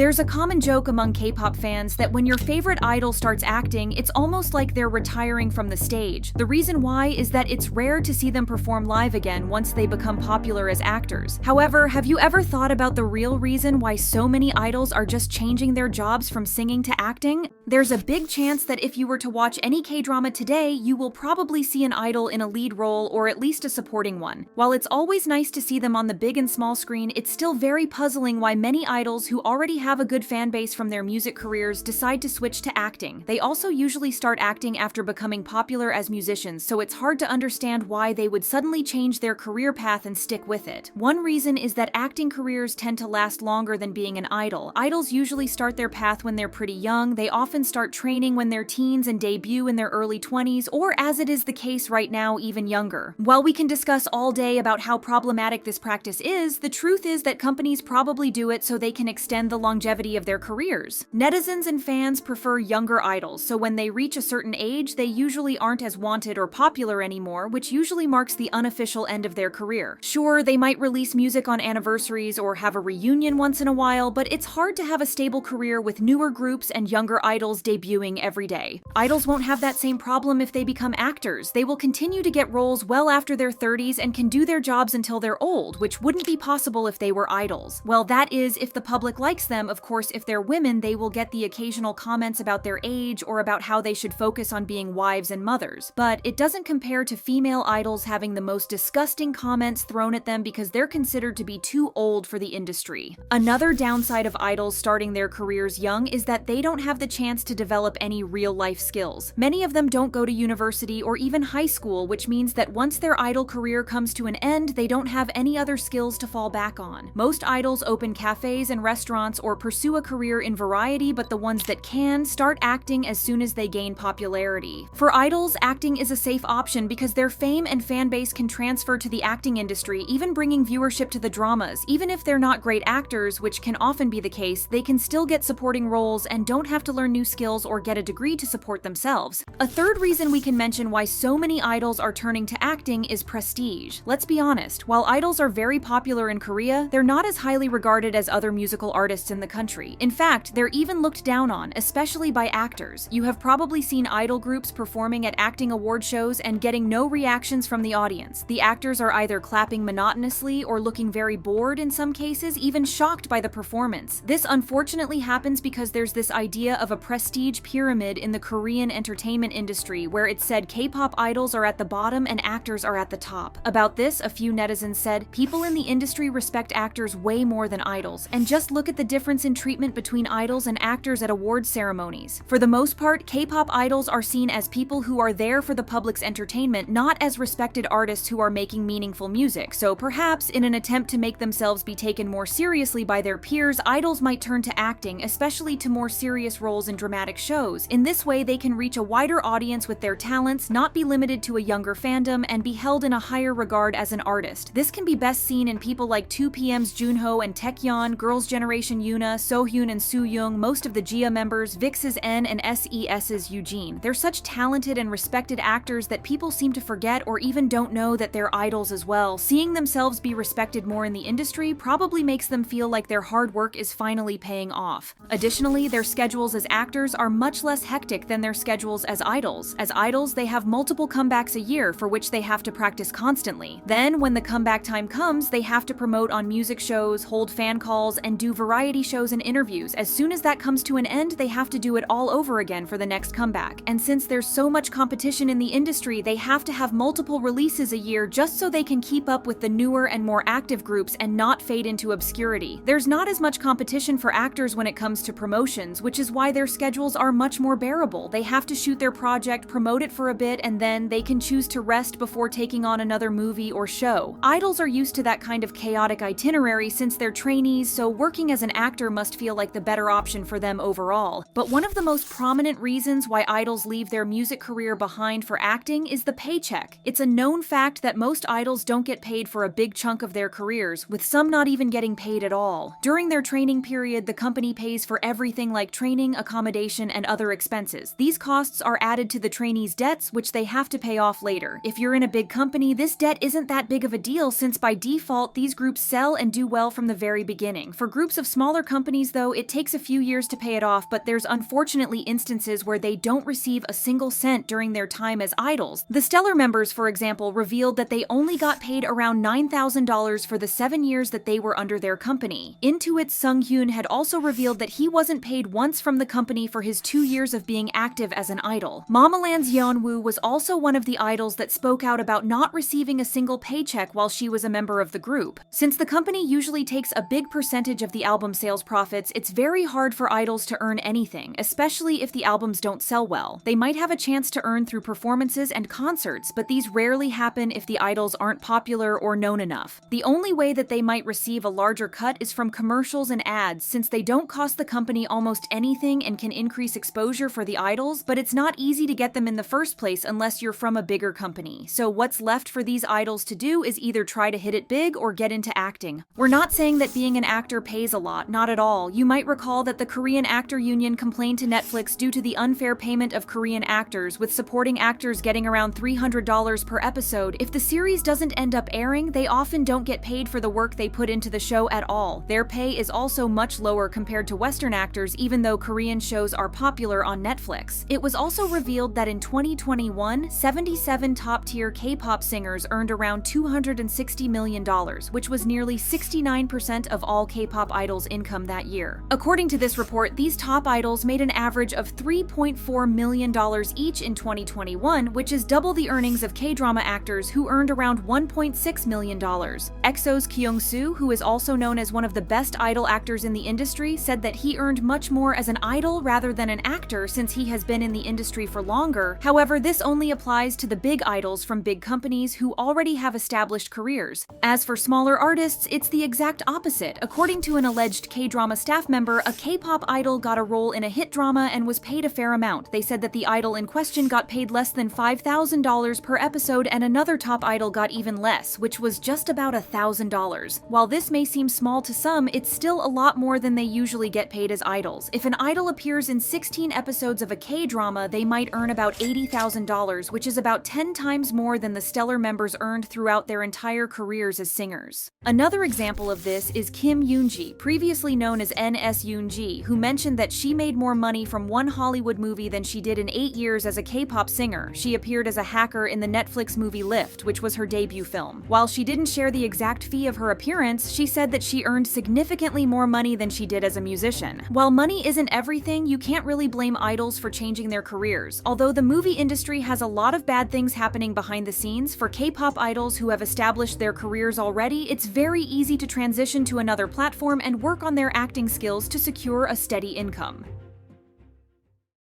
There's a common joke among K-pop fans that when your favorite idol starts acting, it's almost like they're retiring from the stage. The reason why is that it's rare to see them perform live again once they become popular as actors. However, have you ever thought about the real reason why so many idols are just changing their jobs from singing to acting? There's a big chance that if you were to watch any K-drama today, you will probably see an idol in a lead role or at least a supporting one. While it's always nice to see them on the big and small screen, it's still very puzzling why many idols who already have a good fan base from their music careers decide to switch to acting. They also usually start acting after becoming popular as musicians, so it's hard to understand why they would suddenly change their career path and stick with it. One reason is that acting careers tend to last longer than being an idol. Idols usually start their path when they're pretty young. They often start training when they're teens and debut in their early 20s, or as it is the case right now, even younger. While we can discuss all day about how problematic this practice is, the truth is that companies probably do it so they can extend the longevity of their careers. Netizens and fans prefer younger idols, so when they reach a certain age, they usually aren't as wanted or popular anymore, which usually marks the unofficial end of their career. Sure, they might release music on anniversaries or have a reunion once in a while, but it's hard to have a stable career with newer groups and younger idols debuting every day. Idols won't have that same problem if they become actors. They will continue to get roles well after their 30s and can do their jobs until they're old, which wouldn't be possible if they were idols. Well, that is if the public likes them. Of course, if they're women, they will get the occasional comments about their age or about how they should focus on being wives and mothers. But it doesn't compare to female idols having the most disgusting comments thrown at them because they're considered to be too old for the industry. Another downside of idols starting their careers young is that they don't have the chance to develop any real-life skills. Many of them don't go to university or even high school, which means that once their idol career comes to an end, they don't have any other skills to fall back on. Most idols open cafes and restaurants or pursue a career in variety, but the ones that can start acting as soon as they gain popularity. For idols, acting is a safe option because their fame and fan base can transfer to the acting industry, even bringing viewership to the dramas. Even if they're not great actors, which can often be the case, they can still get supporting roles and don't have to learn new skills or get a degree to support themselves. A third reason we can mention why so many idols are turning to acting is prestige. Let's be honest, while idols are very popular in Korea, they're not as highly regarded as other musical artists in the country. In fact, they're even looked down on, especially by actors. You have probably seen idol groups performing at acting award shows and getting no reactions from the audience. The actors are either clapping monotonously or looking very bored, in some cases even shocked by the performance. This unfortunately happens because there's this idea of a prestige pyramid in the Korean entertainment industry where it's said K-pop idols are at the bottom and actors are at the top. About this, a few netizens said, "People in the industry respect actors way more than idols, and just look at the difference in treatment between idols and actors at awards ceremonies." For the most part, K-pop idols are seen as people who are there for the public's entertainment, not as respected artists who are making meaningful music. So perhaps, in an attempt to make themselves be taken more seriously by their peers, idols might turn to acting, especially to more serious roles in dramatic shows. In this way, they can reach a wider audience with their talents, not be limited to a younger fandom, and be held in a higher regard as an artist. This can be best seen in people like 2PM's Junho and Taecyeon, Girls' Generation Yoona, Sohyun and Sooyoung, most of the Gia members, VIX's N, and SES's Eugene. They're such talented and respected actors that people seem to forget or even don't know that they're idols as well. Seeing themselves be respected more in the industry probably makes them feel like their hard work is finally paying off. Additionally, their schedules as actors are much less hectic than their schedules as idols. As idols, they have multiple comebacks a year for which they have to practice constantly. Then, when the comeback time comes, they have to promote on music shows, hold fan calls, and do variety shows and interviews. As soon as that comes to an end, they have to do it all over again for the next comeback. And since there's so much competition in the industry, they have to have multiple releases a year just so they can keep up with the newer and more active groups and not fade into obscurity. There's not as much competition for actors when it comes to promotions, which is why their schedules are much more bearable. They have to shoot their project, promote it for a bit, and then they can choose to rest before taking on another movie or show. Idols are used to that kind of chaotic itinerary since they're trainees, so working as an actor must feel like the better option for them overall. But one of the most prominent reasons why idols leave their music career behind for acting is the paycheck. It's a known fact that most idols don't get paid for a big chunk of their careers, with some not even getting paid at all. During their training period, the company pays for everything like training, accommodation, and other expenses. These costs are added to the trainees' debts, which they have to pay off later. If you're in a big company, this debt isn't that big of a deal since by default, these groups sell and do well from the very beginning. For groups of smaller companies, though, it takes a few years to pay it off, but there's unfortunately instances where they don't receive a single cent during their time as idols. The Stellar members, for example, revealed that they only got paid around $9,000 for the 7 years that they were under their company. Intuit's Sunghyun had also revealed that he wasn't paid once from the company for his 2 years of being active as an idol. Mamaland's Yeonwoo was also one of the idols that spoke out about not receiving a single paycheck while she was a member of the group. Since the company usually takes a big percentage of the album sales profits, it's very hard for idols to earn anything, especially if the albums don't sell well. They might have a chance to earn through performances and concerts, but these rarely happen if the idols aren't popular or known enough. The only way that they might receive a larger cut is from commercials and ads, since they don't cost the company almost anything and can increase exposure for the idols, but it's not easy to get them in the first place unless you're from a bigger company. So what's left for these idols to do is either try to hit it big or get into acting. We're not saying that being an actor pays a lot, not at all. You might recall that the Korean Actor Union complained to Netflix due to the unfair payment of Korean actors, with supporting actors getting around $300 per episode. If the series doesn't end up airing, they often don't get paid for the work they put into the show at all. Their pay is also much lower compared to Western actors, even though Korean shows are popular on Netflix. It was also revealed that in 2021, 77 top-tier K-pop singers earned around $260 million, which was nearly 69% of all K-pop idols' income that year. According to this report, these top idols made an average of $3.4 million each in 2021, which is double the earnings of K-drama actors who earned around $1.6 million. EXO's Kyung-soo, who is also known as one of the best idol actors in the industry, said that he earned much more as an idol rather than an actor since he has been in the industry for longer. However, this only applies to the big idols from big companies who already have established careers. As for smaller artists, it's the exact opposite. According to an alleged K-drama staff member, a K-pop idol got a role in a hit drama and was paid a fair amount. They said that the idol in question got paid less than $5,000 per episode, and another top idol got even less, which was just about $1,000. While this may seem small to some, it's still a lot more than they usually get paid as idols. If an idol appears in 16 episodes of a K-drama, they might earn about $80,000, which is about 10 times more than the Stellar members earned throughout their entire careers as singers. Another example of this is Kim Yoonji, previously known as NS Yoonji, who mentioned that she made more money from one Hollywood movie than she did in 8 years as a K-pop singer. She appeared as a hacker in the Netflix movie Lift, which was her debut film. While she didn't share the exact fee of her appearance, she said that she earned significantly more money than she did as a musician. While money isn't everything, you can't really blame idols for changing their careers. Although the movie industry has a lot of bad things happening behind the scenes, for K-pop idols who have established their careers already, it's very easy to transition to another platform and work on their acting skills to secure a steady income.